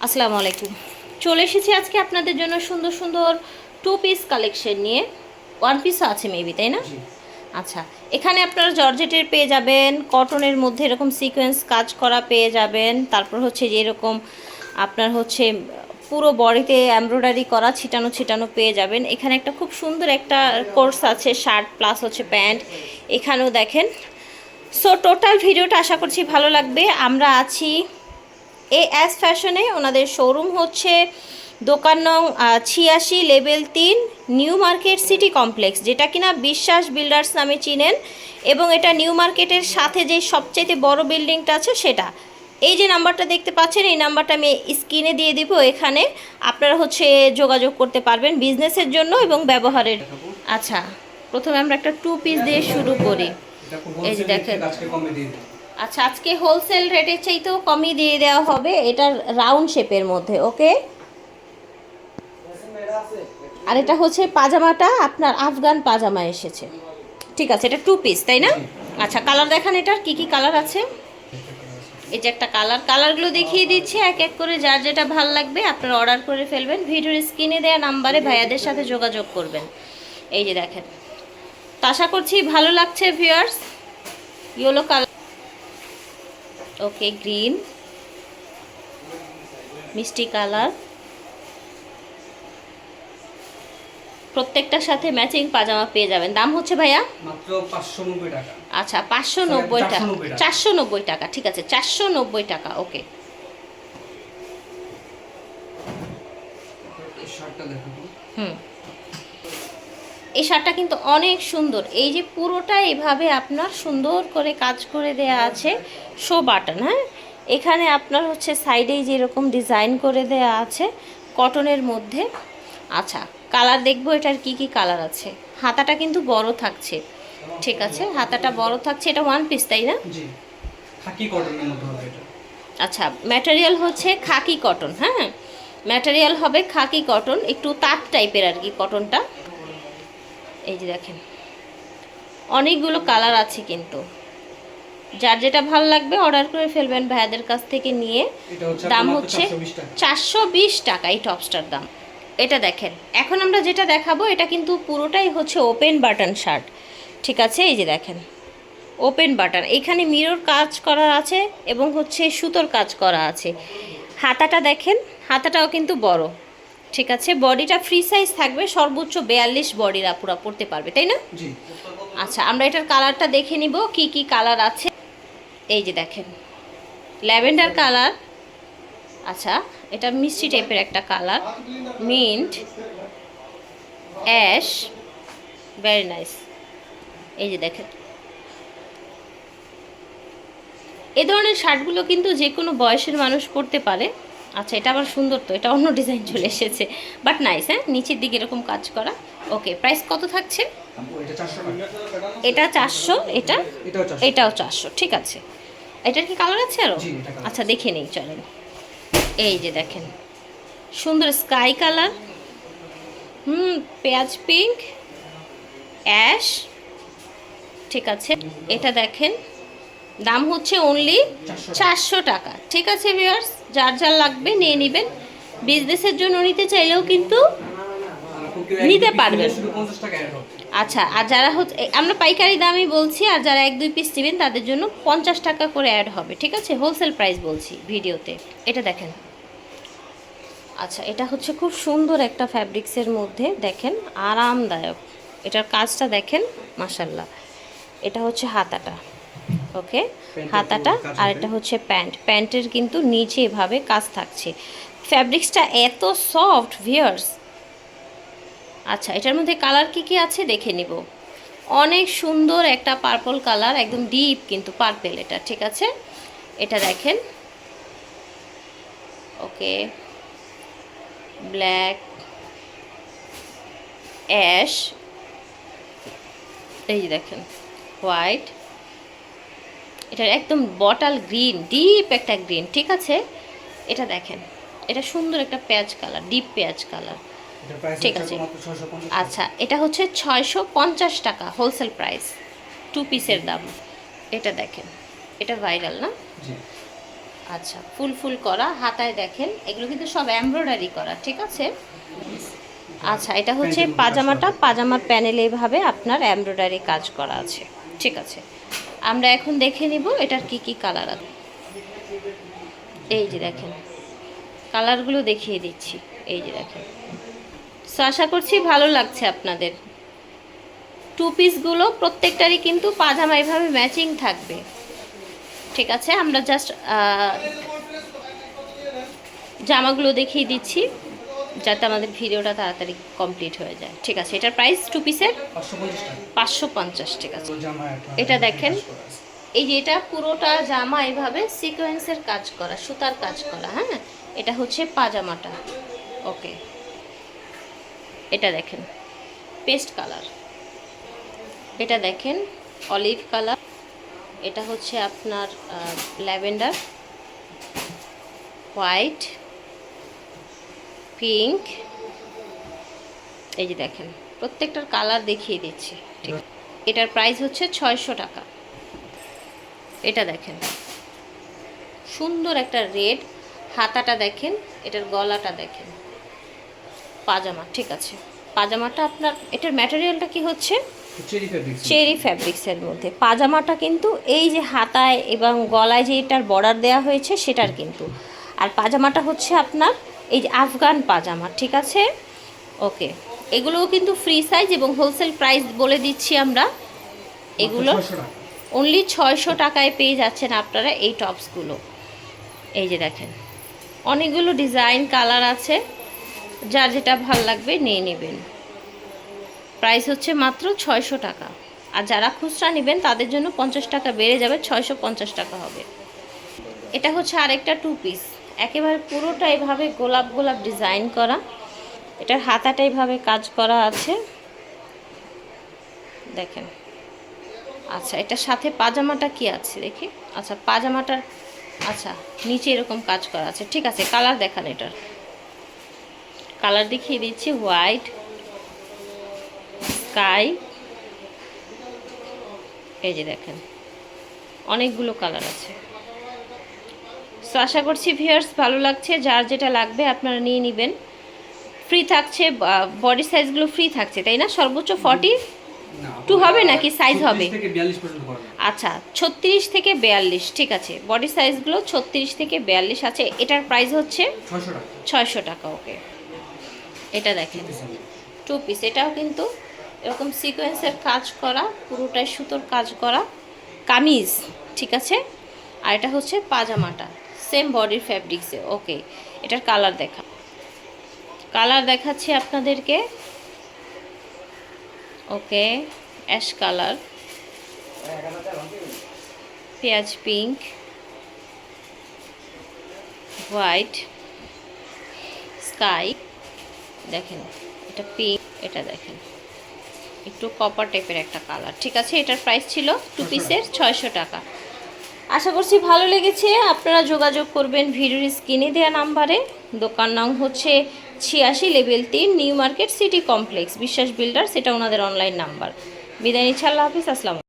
আসসালামু আলাইকুম। চলে এসেছি আজকে আপনাদের জন্য সুন্দর সুন্দর টু পিস কালেকশন নিয়ে। ওয়ান পিসও আছে মেবি, তাই না? আচ্ছা, এখানে আপনারা জর্জেটের পেয়ে যাবেন, কটনের মধ্যে এরকম সিকোয়েন্স কাজ করা পেয়ে যাবেন, তারপর হচ্ছে যে এরকম আপনার হচ্ছে পুরো বডিতে এমব্রয়ডারি করা ছিটানো ছিটানো পেয়ে যাবেন। এখানে একটা খুব সুন্দর একটা কোর্স আছে, শার্ট প্লাস হচ্ছে প্যান্ট। এখানেও দেখেন। সো টোটাল ভিডিওটা আশা করছি ভালো লাগবে। আমরা আছি এএস ফ্যাশনে। ওনাদের শোরুম হচ্ছে দোকান নং 86 level 3 new market city complex, যেটা কিনা বিশ্বাস বিল্ডার্স নামে চিনেন। এবং এটা নিউ মার্কেটের সাথে যে সবচেয়ে বড় বিল্ডিংটা আছে সেটা। এই যে নাম্বারটা দেখতে পাচ্ছেন, এই নাম্বারটা আমি স্ক্রিনে দিয়ে দিব। এখানে আপনারা হচ্ছে যোগাযোগ করতে পারবেন বিজনেসের জন্য এবং ব্যবহারের। আচ্ছা, প্রথমে আমরা একটা টু পিস দিয়ে শুরু করি। এই যে দেখেন, আচ্ছা আজকে হোলসেল রেটের চাইতেও কমই দিয়ে দেওয়া হবে। এটা রাউন্ড শেপের মধ্যে, ওকে। আর এটা হচ্ছে পাজামাটা আপনার আফগান পাজামা এসেছে, ঠিক আছে। এটা টু পিস, তাই না? আচ্ছা, কালার দেখান, এটার কি কি কালার আছে। এই যে একটা কালারগুলো দেখিয়ে দিচ্ছি এক এক করে। যার যেটা ভালো লাগবে আপনারা অর্ডার করে ফেলবেন। ভিডিওর স্ক্রিনে দেওয়া নাম্বারে ভাইয়াদের সাথে যোগাযোগ করবেন। এই যে দেখেন, তো আশা করছি ভালো লাগছে ভিউয়ার্স। ইয়েলো কালার, ওকে, গ্রিন মিষ্টি কালার, প্রত্যেকটার সাথে ম্যাচিং পাজামা পেয়ে যাবেন। দাম হচ্ছে ভাইয়া মাত্র 590 টাকা। আচ্ছা, 590 টাকা, 490 টাকা, ঠিক আছে, 490 টাকা, ওকে। এই শার্টটা দেখো। এই শার্টটা কিন্তু অনেক সুন্দর। এই যে পুরোটা এভাবে আপনার সুন্দর করে কাজ করে দেয়া আছে, শো বাটন। হ্যাঁ, এখানে আপনার হচ্ছে সাইডেই যেরকম ডিজাইন করে দেয়া আছে কটনের মধ্যে। আচ্ছা, কালার দেখবো এটার কি কি কালার আছে। হাতাটা কিন্তু বড় থাকছে, ঠিক আছে, হাতাটা বড় থাকছে। এটা ওয়ান পিস, তাই না? জি, খাকি কটনের মধ্যে হবে এটা। আচ্ছা, ম্যাটেরিয়াল হচ্ছে খাকি কটন। হ্যাঁ, ম্যাটেরিয়াল হবে খাকি কটন, একটু তাঁত টাইপের আর কি কটনটা। এই যে দেখেন, অনেকগুলো কালার আছে কিন্তু। যার যেটা ভালো লাগবে অর্ডার করে ফেলবেন ভাইয়াদের কাছ থেকে নিয়ে। দাম হচ্ছে 420 টাকা এই টপসটার দাম। এটা দেখেন, এখন আমরা যেটা দেখাবো এটা কিন্তু পুরোটাই হচ্ছে ওপেন বাটন শার্ট, ঠিক আছে। এই যে দেখেন, ওপেন বাটন, এখানে মিরর কাজ করা আছে এবং হচ্ছে সুতোর কাজ করা আছে। হাতাটা দেখেন, হাতাটাও কিন্তু বড়, ঠিক আছে। বডিটা ফ্রি সাইজ থাকবে, সর্বোচ্চ 42 বডির আপুরা পড়তে পারবে, তাই না? জি। আচ্ছা, আমরা এটার কালারটা দেখে নিব কি কি কালার আছে। এই যে দেখেন, ল্যাভেন্ডার কালার, আচ্ছা এটা মিষ্টি টাইপের একটা colour, mint, ash, very nice. এই যে দেখেন, এই ধরনের শার্টগুলো কিন্তু যে কোনো বয়সের মানুষ পরতে পারে। আচ্ছা, এটা আবার সুন্দর, তো এটা অন্য ডিজাইন চলে এসেছে, বাট নাইস। হ্যাঁ, নিচের দিকে এরকম কাজ করা, ওকে। প্রাইস কত থাকছে? এটা 400, এটাও 400, ঠিক আছে। এটার কি কালার আছে আরও? আচ্ছা, দেখে নেই, চলেন। এই যে দেখেন, সুন্দর স্কাই কালার, পেঁয়াজ পিঙ্ক, অ্যাশ, ঠিক আছে। এটা দেখেন, দাম হচ্ছে অনলি 400 টাকা, ঠিক আছে ভিউয়ার্স। যার যার লাগবে নিয়ে নেবেন। বিজনেসের জন্য নিতে চাইলেও কিন্তু নিতে পারবেন। আচ্ছা, আর যারা হচ্ছে, আমরা পাইকারি দামই বলছি, আর যারা 1-2 পিস নেবেন তাদের জন্য 50 টাকা করে অ্যাড হবে, ঠিক আছে। হোলসেল প্রাইস বলছি ভিডিওতে। এটা দেখেন, আচ্ছা এটা হচ্ছে খুব সুন্দর একটা ফ্যাব্রিক্সের মধ্যে, দেখেন আরামদায়ক। এটার কাজটা দেখেন, মাশাল্লাহ। এটা হচ্ছে হাতাটা, ওকে, হাতাটা। আর এটা হচ্ছে প্যান্টের কিন্তু নিচে এভাবে কাজ থাকছে। ফ্যাব্রিক্সটা এত সফট ভিউয়ার্স। আচ্ছা, এটার মধ্যে কালার কি কি আছে দেখে নিব। অনেক সুন্দর একটা পার্পল কালার, একদম ডিপ কিন্তু পার্পল এটা, ঠিক আছে। এটা দেখেন, ওকে, ব্ল্যাক, অ্যাশ, এই যে দেখেন হোয়াইট, এটার একদম বটাল গ্রিন, ডিপ একটা গ্রিন, ঠিক আছে। এটা দেখেন, এটা সুন্দর একটা পেঁয়াজ কালার, ডিপ পেঁয়াজ কালার, ঠিক আছে। আচ্ছা, এটা হচ্ছে 650 টাকা হোলসেল প্রাইস, টু পিসের দাম। এটা দেখেন, এটা ভাইরাল না? আচ্ছা, ফুল ফুল করা হাতায় দেখেন, এগুলো কিন্তু সব এমব্রয়ডারি করা, ঠিক আছে। আচ্ছা, এটা হচ্ছে প্যান্টের মধ্যে কাজ পাজামাটা, করা। পাজামার প্যানেলে এভাবে আপনার এমব্রয়ডারি কাজ করা আছে, ঠিক আছে। আমরা এখন দেখে নিব এটার কি কি কালার আছে। এই যে দেখেন, কালারগুলো দেখিয়ে দিচ্ছি, এই যে দেখেন। সো আশা করছি ভালো লাগছে আপনাদের। টু পিসগুলো প্রত্যেকটারই কিন্তু পাজামা এভাবে ম্যাচিং থাকবে, ঠিক আছে। আমরা জাস্ট জামাগুলো দেখিয়ে দিচ্ছি যাতে আমাদের ভিডিওটা তাড়াতাড়ি কমপ্লিট হয়ে যায়, ঠিক আছে। এটার প্রাইস টু পিসের 550 টাকা। 550, ঠিক আছে। তো জামা একটা এটা দেখেন, কাজ করা আছে। এই যে এটা পুরোটা জামা এভাবে সিকোয়েন্সের কাজ করা, সুতার কাজ করা, হ্যাঁ। এটা হচ্ছে পাজামাটা, ওকে। এটা দেখেন পেস্ট কালার, এটা দেখেন অলিভ কালার, এটা হচ্ছে আপনার ল্যাভেন্ডার, হোয়াইট, পিঙ্ক। এই যে দেখেন প্রত্যেকটার কালার দেখিয়ে দিচ্ছি, ঠিক আছে। এটার প্রাইস হচ্ছে 600 টাকা। এটা দেখেন সুন্দর একটা রেড, হাতাটা দেখেন, এটার গলাটা দেখেন, পাজামা, ঠিক আছে। পাজামাটা আপনার, এটার ম্যাটেরিয়ালটা কি হচ্ছে চেরি ফেব্রিক্স। চেরি ফ্যাব্রিক্সের মধ্যে। পাজামাটা কিন্তু এই যে হাতায় এবং গলায় যে এটার বর্ডার দেওয়া হয়েছে সেটার কিন্তু, আর পাজামাটা হচ্ছে আপনার এই যে আফগান পাজামা, ঠিক আছে, ওকে। এগুলোও কিন্তু ফ্রি সাইজ এবং হোলসেল প্রাইস বলে দিচ্ছি আমরা। এগুলো 600 টাকা। অনলি 600 টাকায় পেয়ে যাচ্ছেন আপনারা এই টপসগুলো। এই যে দেখেন অনেকগুলো ডিজাইন কালার আছে, যার যেটা ভাল লাগবে নিয়ে নেবেন। প্রাইস হচ্ছে মাত্র 600 টাকা। আর যারা খুচরা নেবেন তাদের জন্য 50 টাকা বেড়ে যাবে, 650 টাকা হবে। এটা হচ্ছে আরেকটা টু পিস, একেবারে পুরোটা এভাবে গোলাপ গোলাপ ডিজাইন করা, এটার হাতাটা এভাবে কাজ করা আছে দেখেন। আচ্ছা, এটার সাথে পাজামাটা কি আছে দেখি। আচ্ছা, পাজামাটার, আচ্ছা নিচে এরকম কাজ করা আছে, ঠিক আছে। কালার দেখান, এটার কালার দেখিয়ে দিচ্ছি, হোয়াইট, স্কাই, এই যে দেখেন অনেকগুলো কালার আছে। সো আশা করছি ভিউয়ার্স ভালো লাগছে, যার যেটা লাগবে আপনারা নিয়ে নেবেন। ফ্রি থাকছে, বডি সাইজগুলো ফ্রি থাকছে, তাই না? সর্বোচ্চ 42 না, হবে নাকি সাইজ হবে? 36 থেকে 42 পর্যন্ত করা যাবে। আচ্ছা, 36 থেকে 42, ঠিক আছে। বডি সাইজগুলো 36 থেকে 42 আছে। এটার প্রাইস হচ্ছে 600 টাকা। 600 টাকা, ওকে। এটা দেখেন টু পিস, এটাও কিন্তু এরকম সিকোয়েন্সের কাজ করা, পুরোটাই সুতোর কাজ করা কামিজ, ঠিক আছে। আর এটা হচ্ছে পাজামাটা সেম বডির ফ্যাব্রিক্সে, ওকে। এটার কালার দেখাচ্ছি আপনাদেরকে, ওকে। অ্যাশ কালার, পেঁয়াজ পিঙ্ক, হোয়াইট, স্কাই, দেখেন এটা পিঙ্ক, এটা দেখেন একটু কপার টাইপের একটা কালার, ঠিক আছে। এটার প্রাইস ছিল টু পিসের 600 টাকা। আশা করছি ভালো লেগেছে। আপনারা যোগাযোগ করবেন ভিডিওর স্ক্রিনে দেওয়া নাম্বারে। দোকান নাম হচ্ছে 86 level 3 new market city complex, বিশ্বাস বিল্ডার, সেটা ওনাদের অনলাইন নাম্বার। বিদায় নিচ্ছি, আল্লাহ হাফিজ, আসসালাম।